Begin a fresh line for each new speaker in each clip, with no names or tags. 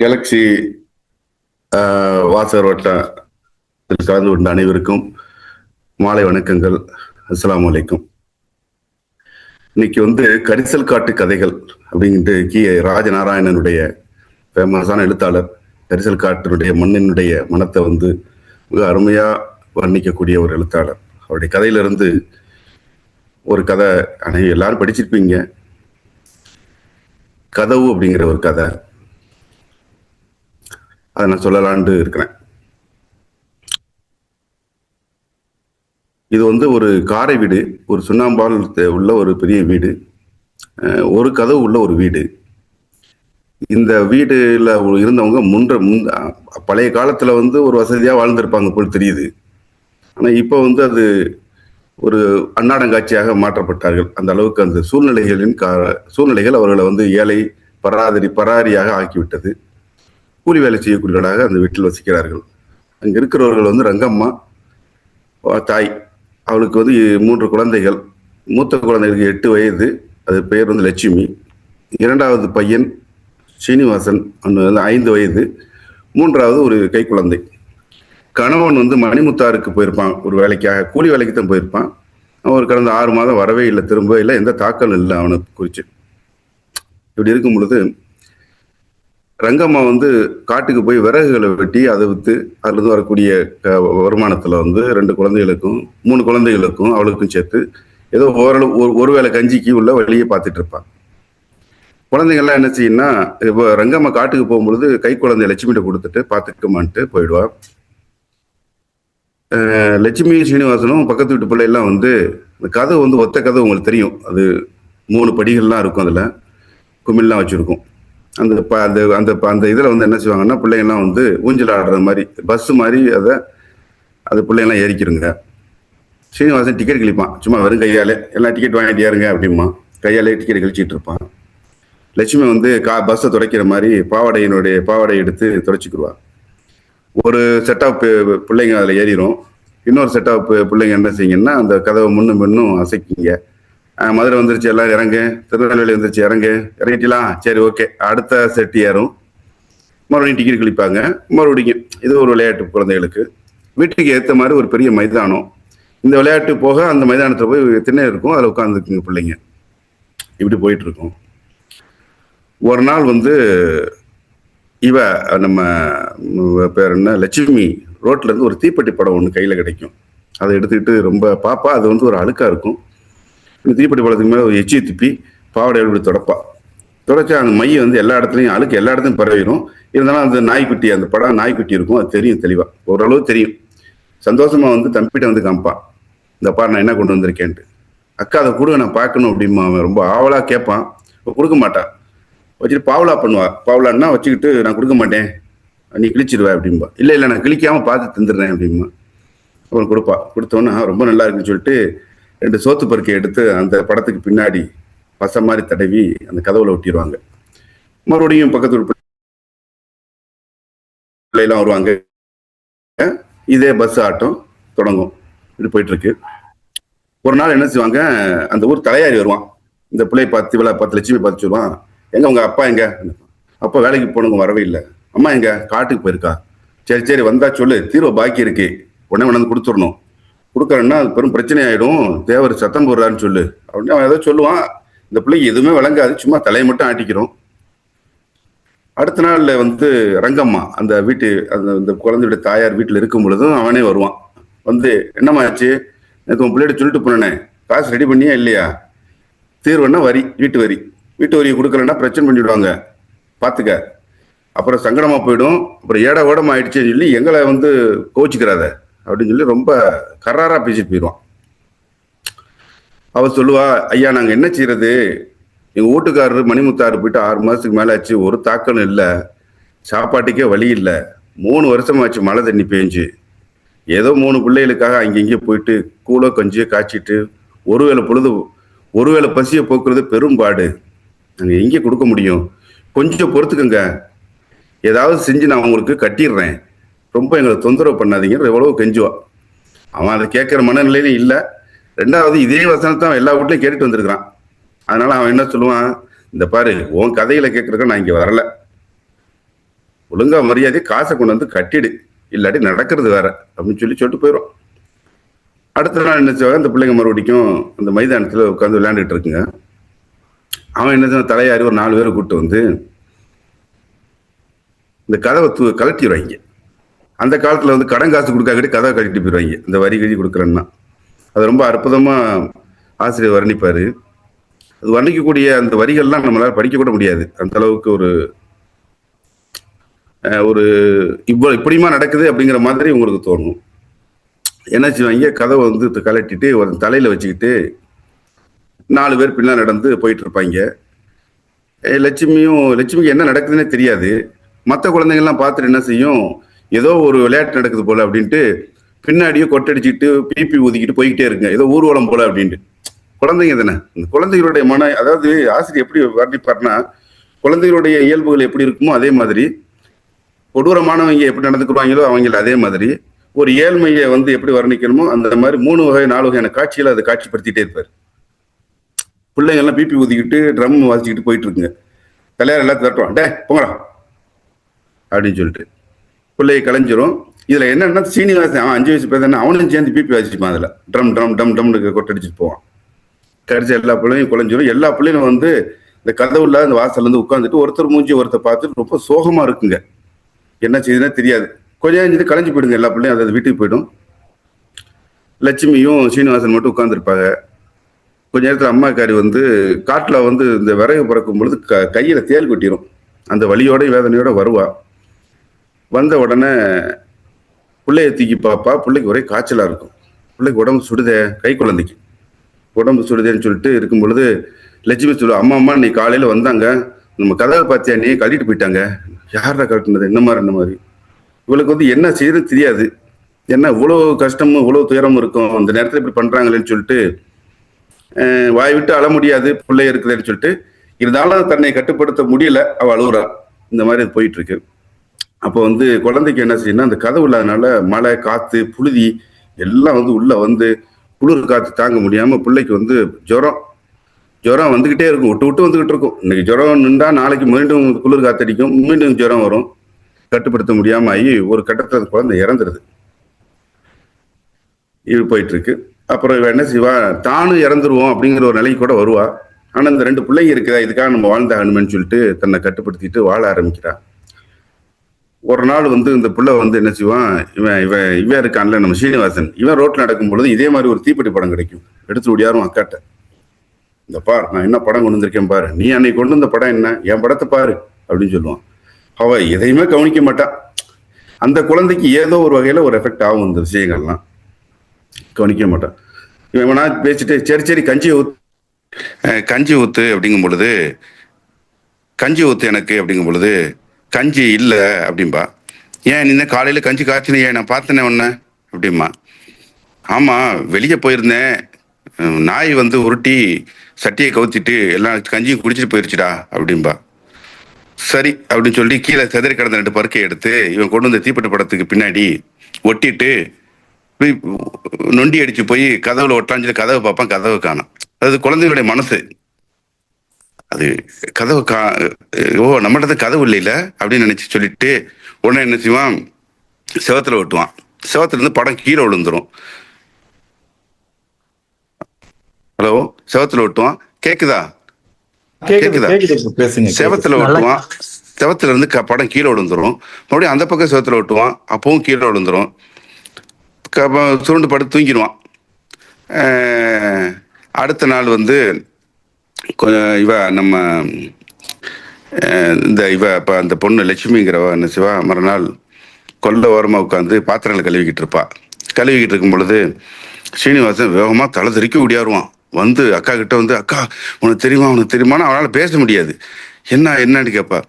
Galaxy வாசகர் வட்டத்தில் கலந்து கொண்ட அனைவருக்கும் மாலை வணக்கங்கள். அஸ்ஸலாமு அலைக்கும். இன்னைக்கு கரிசல் காட்டு கதைகள் அப்படின்ட்டு ராஜநாராயணனுடைய ஃபேமஸான எழுத்தாளர். கரிசல் காட்டினுடைய மண்ணினுடைய மனத்தை மிக அருமையா வர்ணிக்கக்கூடிய ஒரு எழுத்தாளர். அவருடைய கதையிலிருந்து ஒரு கதை எல்லாரும் படிச்சிருப்பீங்க. கதவு அப்படிங்கிற ஒரு கதை, அதை நான் சொல்லலான்னு இருக்கிறேன். இது ஒரு காரை வீடு, ஒரு சுண்ணாம்பால் உள்ள ஒரு பெரிய வீடு, ஒரு கதவு உள்ள ஒரு வீடு. இந்த வீடுல இருந்தவங்க பழைய காலத்துல ஒரு வசதியா வாழ்ந்திருப்பாங்க போல் தெரியுது. ஆனா இப்ப அது ஒரு அன்னாடங்காட்சியாக மாற்றப்பட்டார்கள். அந்த அளவுக்கு அந்த சூழ்நிலைகள் அவர்களை ஏழை பராரியாக ஆக்கிவிட்டது. கூலி வேலை செய்யக்கூடியவர்களாக அந்த வீட்டில் வசிக்கிறார்கள். அங்க இருக்கிறவர்கள் ரங்கம்மா தாய். அவளுக்கு 3 குழந்தைகள். மூத்த குழந்தைகளுக்கு 8 வயது, அது பெயர் லட்சுமி. இரண்டாவது பையன் சீனிவாசன், 5 வயது. மூன்றாவது ஒரு கை குழந்தை. கணவன் மணிமுத்தாருக்கு போயிருப்பான், ஒரு வேலைக்காக, கூலி வேலைக்கு தான் போயிருப்பான். அவர் கடந்த 6 மாதம் வரவே இல்லை, திரும்ப இல்லை, எந்த தாக்கம் இல்லை அவனுக்கு குறிச்சு. இப்படி இருக்கும் பொழுது ரங்கம்மா காட்டுக்கு போய் விறகுகளை வெட்டி அதை விற்று அதுலேருந்து வரக்கூடிய வருமானத்தில் 2 குழந்தைகளுக்கும் 3 குழந்தைகளுக்கும் அவளுக்கும் சேர்த்து ஏதோ ஓரளவு ஒரு வேளை கஞ்சிக்கு உள்ள வழியை பார்த்துட்டு இருப்பான். குழந்தைங்கள்லாம் என்ன செய்யும்னா, இப்போ ரங்கம்மா காட்டுக்கு போகும்பொழுது கை குழந்தை லட்சுமிகிட்ட கொடுத்துட்டு பார்த்துக்கமான்ட்டு போயிடுவா. லட்சுமி சீனிவாசனும் பக்கத்து வீட்டு பிள்ளைலாம் இந்த கதவு ஒத்த கதவு உங்களுக்கு தெரியும். அது 3 படிகள்லாம் இருக்கும், அதில் குமிழ்லாம் வச்சுருக்கும். அந்த அந்த இதில் என்ன செய்வாங்கன்னா, பிள்ளைங்கள்லாம் ஊஞ்சல் ஆடுற மாதிரி பஸ் மாதிரி அது பிள்ளைங்கள்லாம் ஏறிக்கிறங்க. சீனிவாசன் டிக்கெட் கிழிப்பான், சும்மா வெறும் கையாலே எல்லாம் டிக்கெட் வாங்கிட்டு ஏறுங்க அப்படிமா கையாலே டிக்கெட் கழிச்சிட்டு இருப்பான். லட்சுமி பஸ்ஸை துடைக்கிற மாதிரி பாவாடை எடுத்து துடைச்சிக்கிடுவா. ஒரு செட் ஆஃப் பிள்ளைங்க அதில் ஏறிடும். இன்னொரு செட் ஆஃப் பிள்ளைங்க என்ன செய்யுங்கன்னா, அந்த கதவை முன்னும் அசைக்கிங்க. மதுரை வந்துருச்சு, எல்லாம் இறங்கு. திருநெல்வேலி வந்துருச்சு, இறங்கிட்டலாம், சரி ஓகே. அடுத்த செட் ஏறும், மறுபடியும் டிக்கெட் கிழிப்பாங்க, மறுபடியும். இது ஒரு விளையாட்டு குழந்தைகளுக்கு. வீட்டுக்கு ஏற்ற மாதிரி ஒரு பெரிய மைதானம். இந்த விளையாட்டு போக அந்த மைதானத்தில் போய் திண்ணை இருக்கும், அதில் உட்காந்துருக்குங்க பிள்ளைங்க. இப்படி போயிட்டு இருக்கும். ஒரு நாள் இவ நம்ம பேர் என்ன லட்சுமி ரோட்ல இருந்து ஒரு தீப்பெட்டி படம் ஒன்று கையில கிடைக்கும். அதை எடுத்துக்கிட்டு ரொம்ப பாப்பா, அது ஒரு அழுக்கா இருக்கும். தீப்பெட்டி படத்துக்கு மேலே ஒரு எச்சி துப்பி பாவாடை எப்படி தொடச்சா அந்த மை எல்லா இடத்துலையும் அழுக்கு எல்லா இடத்துலையும் பரவிடும். இருந்தாலும் அந்த நாய்க்குட்டி, அந்த படம் நாய்க்குட்டி இருக்கும், அது தெரியும் தெளிவா, ஓரளவு தெரியும். சந்தோஷமா தம்பிகிட்ட காமிப்பா, இந்த பாரு நான் என்ன கொண்டு வந்திருக்கேன்ட்டு. அக்கா அதை கொடுங்க, நான் பார்க்கணும் அப்படிமா. அவன் ரொம்ப ஆவலா கேட்பான், கொடுக்க மாட்டான். வச்சுட்டு பாவலா பண்ணுவா. பாவலான்னா வச்சுக்கிட்டு, நான் கொடுக்க மாட்டேன், நீ கிழிச்சிடுவா அப்படின்பா. இல்லை நான் கிழிக்காம பார்த்து தந்துடுறேன் அப்படின்பா. அவன் கொடுப்பா. கொடுத்தோன்னா ரொம்ப நல்லா இருக்குன்னு சொல்லிட்டு 2 சோத்து பருக்கை எடுத்து அந்த படத்துக்கு பின்னாடி பசை மாதிரி தடவி அந்த கதவுல ஒட்டிடுவாங்க. மறுபடியும் பக்கத்து பிள்ளைலாம் வருவாங்க. இதே பஸ் ஆட்டம் தொடங்கும். இப்படி போயிட்டு இருக்கு. ஒரு நாள் என்ன செய்வாங்க, அந்த ஊர் தலையாரி வருவான். இந்த பிள்ளையை பார்த்து லட்சுமி பார்த்து சொல்லுவான், எங்க உங்க அப்பா எங்க? அப்பா வேலைக்கு போனவங்க வரவே இல்லை. அம்மா எங்க? காட்டுக்கு போயிருக்கா. சரி வந்தா சொல்லு, தீர்வு பாக்கி இருக்கு, உடனே கொண்டாந்து கொடுத்துடணும். கொடுக்கறன்னா அது பெரும் பிரச்சனை ஆயிடும், தேவர் சத்தம் போடுறான்னு சொல்லு அப்படின்னு அவன் ஏதோ சொல்லுவான். இந்த பிள்ளைக்கு எதுவுமே விளங்காது, சும்மா தலையை மட்டும் ஆட்டிக்கிறோம். அடுத்த நாள்ல ரங்கம்மா அந்த அந்த குழந்தையுடைய தாயார் வீட்டுல இருக்கும் பொழுதும் அவனே வருவான். என்னம்மா ஆச்சு, நேற்று உன் பிள்ளைகிட்ட சொல்லிட்டு போனேனே, காசு ரெடி பண்ணியா இல்லையா? தீர்வுன்னா வீட்டு வரி கொடுக்கலன்னா பிரச்சனை பண்ணிவிடுவாங்க, பார்த்துக்க, அப்புறம் சங்கடமா போயிடும், அப்புறம் ஏடா ஓடமா ஆயிடுச்சுன்னு சொல்லி எங்களை கோச்சிக்கிறாத அப்படின்னு சொல்லி ரொம்ப கராரா பேசிட்டு போயிடுவான். அவ சொல்லுவா, ஐயா நாங்கள் என்ன செய்யறது, எங்கள் வீட்டுக்காரரு மணிமுத்தாறு போயிட்டு 6 மாதத்துக்கு மேலே ஆச்சு, ஒரு தாக்கம் இல்லை, சாப்பாட்டுக்கே வழி இல்லை, 3 வருஷமாச்சு மழை தண்ணி பேஞ்சு, ஏதோ 3 பிள்ளைகளுக்காக அங்கங்கே போயிட்டு கூழோ கஞ்சியோ காய்ச்சிட்டு ஒருவேளை பசியை போக்குறது பெரும்பாடு, நாங்கள் எங்கே கொடுக்க முடியும், கொஞ்சம் பொறுத்துக்கங்க, ஏதாவது செஞ்சு நான் உங்களுக்கு கட்டிடுறேன், ரொம்ப எங்களை தொந்தரவு பண்ணாதீங்க, எவ்வளவு கெஞ்சுவா. அவன் அதை கேட்குற மனநிலையிலும் இல்லை. 2வது இதே வசனத்தை அவன் எல்லா வீட்லையும் கேட்டுட்டு வந்திருக்கிறான். அதனால அவன் என்ன சொல்லுவான், இந்த பாரு உன் கதைகளை கேட்கறதுக்கு நான் இங்கே வரல, ஒழுங்கா மரியாதை காசை கொண்டு வந்து கட்டிடு, இல்லாட்டி நடக்கிறது வேற அப்படின்னு சொல்லிட்டு போயிடும். அடுத்த நாள் என்ன செய்வாங்க, அந்த பிள்ளைங்க மறுபடியும் அந்த மைதானத்தில் உட்காந்து விளையாண்டுட்டு இருக்குங்க. அவன் என்ன செய்வான், தலையாரி ஒரு 4 பேரை கூப்பிட்டு வந்து இந்த கதவை கலட்டிடுவாங்க. அந்த காலத்தில் வந்து கடன் காசு கொடுக்காட்டி கதவை கட்டிட்டு போயிடுவாங்க, இந்த வரி கழி கொடுக்குறேன்னா. அது ரொம்ப அற்புதமாக ஆசிரியர் வர்ணிப்பார். அது வர்ணிக்கக்கூடிய அந்த வரிகள்லாம் நம்மளால் படிக்க கூட முடியாது, அந்த அளவுக்கு ஒரு ஒரு இப்படியுமா நடக்குது அப்படிங்கிற மாதிரி உங்களுக்கு தோணும். என்ன செய்வாங்க, கதவை வந்து கலட்டிட்டு ஒரு தலையில் வச்சுக்கிட்டு 4 பேர் பின்னால் நடந்து போயிட்டு இருப்பாங்க. லட்சுமிக்கு என்ன நடக்குதுன்னே தெரியாது. மற்ற குழந்தைங்கள்லாம் பார்த்துட்டு என்ன செய்யும், ஏதோ ஒரு விளையாட்டு நடக்குது போல அப்படின்ட்டு பின்னாடியே கொட்டடிச்சுட்டு பிபி ஊதிக்கிட்டு போய்கிட்டே இருக்குங்க, ஏதோ ஊர்வலம் போல அப்படின்ட்டு. குழந்தைங்க தானே, இந்த குழந்தைகளுடைய அதாவது ஆசிரியர் எப்படி வர்ணிப்பார்னா, குழந்தைகளுடைய இயல்புகள் எப்படி இருக்குமோ அதே மாதிரி, கொடூரமானவங்க எப்படி நடந்துக்குவாங்களோ அவங்கள அதே மாதிரி, ஒரு ஏழ்மையை வந்து எப்படி வர்ணிக்கணுமோ அந்த மாதிரி 3 வகை 4 வகையான காட்சிகளை அதை காட்சிப்படுத்திட்டே இருப்பார். பிள்ளைங்கள்லாம் பிபி ஊதிக்கிட்டு ட்ரம் வாசிச்சுக்கிட்டு போயிட்டு இருக்குங்க. தலையார் எல்லாத்தையும் தட்டுவான், டே போங்கடா அப்படின்னு சொல்லிட்டு பிள்ளையை கலைஞ்சிரும். இதுல என்னன்னா, சீனிவாசன் அவன் 5 வயசு பேர் அவனும் சேர்ந்து பிபி வாசிச்சுப்பான். அதுல ட்ரம் ட்ரம் டம் டம்னு கொட்டடிச்சுட்டு போவான். கடிச்சு எல்லா பிள்ளையும் குலைஞ்சிரும். எல்லா பிள்ளைங்களும் வந்து இந்த கதவுல அந்த வாசல்ல இருந்து உட்காந்துட்டு ஒருத்தர் மூஞ்சி ஒருத்தர் பார்த்துட்டு ரொம்ப சோகமா இருக்குங்க. என்ன செய்யுதுன்னா தெரியாது. கொஞ்சம் செஞ்சு கலைஞ்சு போயிடுங்க, எல்லா பிள்ளையும் அதாவது வீட்டுக்கு போயிடும். லட்சுமியும் சீனிவாசன் மட்டும் உட்காந்துருப்பாங்க. கொஞ்ச நேரத்தில் அம்மாக்காரி வந்து காட்டில் வந்து இந்த விறகு பறக்கும் பொழுது கையில் தேல் கொட்டிடும். அந்த வலியோட வேதனையோட வருவா. வந்த உடனே பிள்ளைய தூக்கி பாப்பா. பிள்ளைக்கு ஒரே காய்ச்சலாக இருக்கும். பிள்ளைக்கு உடம்பு சுடுதே, கை குழந்தைக்கு உடம்பு சுடுதேன்னு சொல்லிட்டு இருக்கும் பொழுது லட்சுமி சொல்லுவா, அம்மா அம்மா நீ காலையில் வந்தாங்க, நம்ம கதவை பார்த்தியா, நீ கழட்டிட்டு போயிட்டாங்க. யாரா கழட்டினது, என்ன மாதிரி. இவளுக்கு வந்து என்ன செய்யறது தெரியாது. என்ன இவ்வளோ கஷ்டமும் இவ்வளோ துயரமும் இருக்கும், அந்த நேரத்தில் இப்படி பண்ணுறாங்களேன்னு சொல்லிட்டு வாய் விட்டு அழ முடியாது, பிள்ளை இருக்குதுன்னு சொல்லிட்டு. இருந்தாலும் தன்னை கட்டுப்படுத்த முடியல, அவள் அழுகுறா. இந்த மாதிரி போயிட்டு இருக்கு. அப்போ வந்து குழந்தைக்கு என்ன செய்யணும்னா, அந்த கதவு இல்லாதனால மழை காற்று புழுதி எல்லாம் வந்து உள்ள வந்து குளிர் காற்று தாங்க முடியாமல் பிள்ளைக்கு வந்து ஜுரம் வந்துக்கிட்டே இருக்கும், விட்டு விட்டு வந்துக்கிட்டு இருக்கும். இன்னைக்கு ஜுரம் நின்றா நாளைக்கு மீண்டும் குளிர் காத்தடிக்கும், மீண்டும் ஜுரம் வரும். கட்டுப்படுத்த முடியாமல் ஆகி ஒரு கட்டத்தில் அந்த குழந்தை இறந்துருது. இது போயிட்டு இருக்கு. அப்புறம் இவ என்ன செய்வா, தானும் இறந்துருவோம் அப்படிங்கிற ஒரு நிலைக்கு கூட வருவா. ஆனால் இந்த 2 பிள்ளைங்க இருக்குதா, இதுக்காக நம்ம வாழ்ந்தாகணுமேன்னு சொல்லிட்டு தன்னை கட்டுப்படுத்திட்டு வாழ ஆரம்பிக்கிறா. ஒரு நாள் வந்து இந்த பிள்ளை வந்து என்ன செய்வான், இவன் இருக்கான்ல நம்ம சீனிவாசன், இவன் ரோட்டில் நடக்கும் பொழுது இதே மாதிரி ஒரு தீப்பெட்டி படம் கிடைக்கும். எடுத்து ஓடியாரும் அக்காட்ட, இந்த பார் நான் என்ன படம் கொண்டு வந்திருக்கேன் பாரு, நீ அன்னைக்கு கொண்டு வந்த படம் என்ன, என் படத்தை பாரு அப்படின்னு சொல்லுவான். அவ எதையுமே கவனிக்க மாட்டான். அந்த குழந்தைக்கு ஏதோ ஒரு வகையில ஒரு எஃபெக்ட் ஆகும் இந்த விஷயங்கள்லாம், கவனிக்க மாட்டான். இவனா பேசிட்டு சரி கஞ்சி ஊத்து அப்படிங்கும் பொழுது, கஞ்சி ஊத்து எனக்கு அப்படிங்கும் பொழுது, கஞ்சி இல்லை அப்படின்பா. ஏன் நீ காலையில் கஞ்சி காய்ச்சினே, நான் பார்த்தனே ஒன்று அப்படிம்பா. ஆமாம் வெளியே போயிருந்தேன், நாய் வந்து உருட்டி சட்டியை கவுத்திட்டு எல்லாம் கஞ்சியும் குடிச்சிட்டு போயிருச்சுடா அப்படின்பா. சரி அப்படின்னு சொல்லி கீழே செதறி கிடந்த 2 பருக்கையை எடுத்து இவன் கொண்டு வந்த தீப்பெட்டி படத்துக்கு பின்னாடி ஒட்டிட்டு நொண்டி அடிச்சு போய் கதவுல ஒட்டான்னு சொல்லி கதவை பார்ப்பான், கதவை காணும். அது குழந்தைகளுடைய மனசு. அது கதவு நம்மகிட்ட கதவு இல்லைல அப்படின்னு நினைச்சு சொல்லிட்டு உடனே என்ன செய்வான், செவத்துல ஒட்டுவான். செவத்துல இருந்து படம் கீழே விழுந்துரும். ஹலோ, செவத்துல ஒட்டுவான். கேக்குதா? செவத்துல ஒட்டுவான். செவத்துல இருந்து படம் கீழே விழுந்துரும். மறுபடியும் அந்த பக்கம் செவத்துல ஒட்டுவான், அப்பவும் கீழே விழுந்துரும். சுருண்டு படுத்து தூங்கிடுவான். அடுத்த நாள் வந்து இவ நம்ம இப்போ அந்த பொண்ணு லட்சுமிங்கிறவ என்ன செய்வா, மறுநாள் கொல்ல ஓரமாக உட்காந்து பாத்திரங்களை கழுவிக்கிட்டு இருப்பா. கழுவிக்கிட்டு இருக்கும் பொழுது ஸ்ரீனிவாசன் வேகமாக தலை தெறிக்க ஓடியாருவான். வந்து அக்கா கிட்ட வந்து, அக்கா உனக்கு தெரியுமான்னு அவனால் பேச முடியாது. என்னன்னு கேட்பா.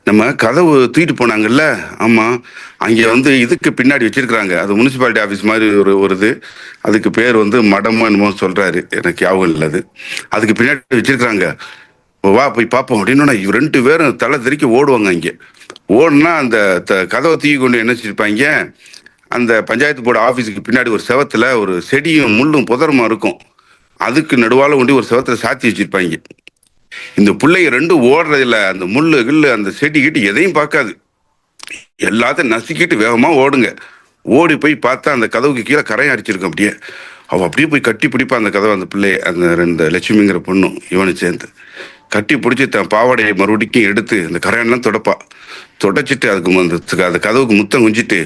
நம்ம கதவு தூக்கிட்டு போனாங்கல்ல, ஆமாம், அங்கே வந்து இதுக்கு பின்னாடி வச்சிருக்கிறாங்க, அது முனிசிபாலிட்டி ஆஃபீஸ் மாதிரி ஒரு இது, அதுக்கு பேர் வந்து மடமோ என்னமோ சொல்கிறாரு, எனக்கு ஞாபகம் இல்லை. அதுக்கு பின்னாடி வச்சிருக்கிறாங்க, வா போய் பார்ப்போம் அப்படின்னு 2 பேரும் தலை தெறிக்க ஓடுவாங்க. இங்கே ஓடுனா அந்த கதவை தூக்கி கொண்டு என்ன வச்சிருப்பாங்க, அந்த பஞ்சாயத்து போர்டு ஆஃபீஸுக்கு பின்னாடி ஒரு செவத்துல ஒரு செடியும் முள்ளும் புதரமா இருக்கும், அதுக்கு நடுவால கொண்டு ஒரு செவத்துல சாத்தி வச்சிருப்பாங்க. இந்த பிள்ளைங்க 2 ஓடுறதில்ல, அந்த முள்ளு கிள்ளு அந்த செடி கிட்டு எதையும் பார்க்காது. எல்லாத்தையும் நசுக்கிட்டு வேகமா ஓடுங்க. ஓடி போய் பார்த்தா அந்த கதவுக்கு கீழே கரையான் அடிச்சிருக்கும் அப்படியே. அவ அப்படியே போய் கட்டி பிடிப்பா அந்த கதவை, அந்த பிள்ளைய, அந்த ரெண்டு லட்சுமிங்கிற பொண்ணும் இவனை சேர்ந்து கட்டி பிடிச்சி தன் பாவாடையை மறுபடிக்கும் எடுத்து அந்த கரையான்லாம் தொடப்பா. தொடச்சிட்டு அந்த கதவுக்கு முத்தம் குஞ்சிட்டு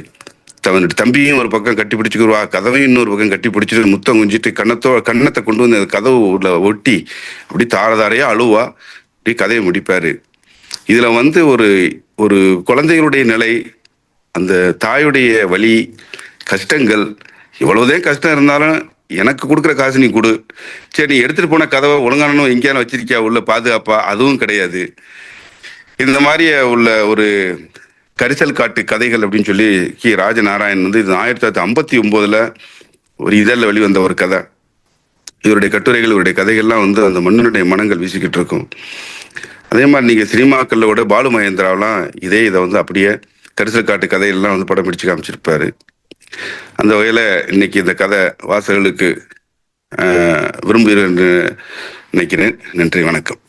தவனுடைய தம்பியும் ஒரு பக்கம் கட்டி பிடிச்சிக்குருவா, கதவையும் இன்னொரு பக்கம் கட்டி பிடிச்சிட்டு முத்தம் குஞ்சிட்டு கன்னத்தை கொண்டு வந்து அந்த கதவு உள்ள ஒட்டி அப்படி தாரதாரையா அழுவா. அப்படி கதையை முடிப்பாரு. இதுல வந்து ஒரு ஒரு குழந்தைகளுடைய நிலை, அந்த தாயுடைய வலி, கஷ்டங்கள், எவ்வளவுதான் கஷ்டம் இருந்தாலும் எனக்கு கொடுக்குற காசு நீ கொடு, சரி நீ எடுத்துட்டு போன கதவை ஒழுங்கானு எங்கேயான வச்சிருக்கியா உள்ள பாதுகாப்பா, அதுவும் கிடையாது. இந்த மாதிரி உள்ள ஒரு கரிசல் காட்டு கதைகள் அப்படின்னு சொல்லி ராஜநாராயணன் வந்து இது 1959 ஒரு இதழில் வெளிவந்த ஒரு கதை. இவருடைய கட்டுரைகள், இவருடைய கதைகள்லாம் வந்து அந்த மண்ணினுடைய மனங்கள் வீசிக்கிட்டு இருக்கும். அதே மாதிரி நீங்க சினிமாக்கள்ல கூட பாலு மகேந்திராவெல்லாம் இதை வந்து அப்படியே கரிசல் காட்டு கதைகள்லாம் வந்து படம் பிடிச்சு காமிச்சிருப்பாரு. அந்த வகையில இன்னைக்கு இந்த கதை வாசகர்களுக்கு விரும்புகிறேன் என்று நினைக்கிறேன். நன்றி, வணக்கம்.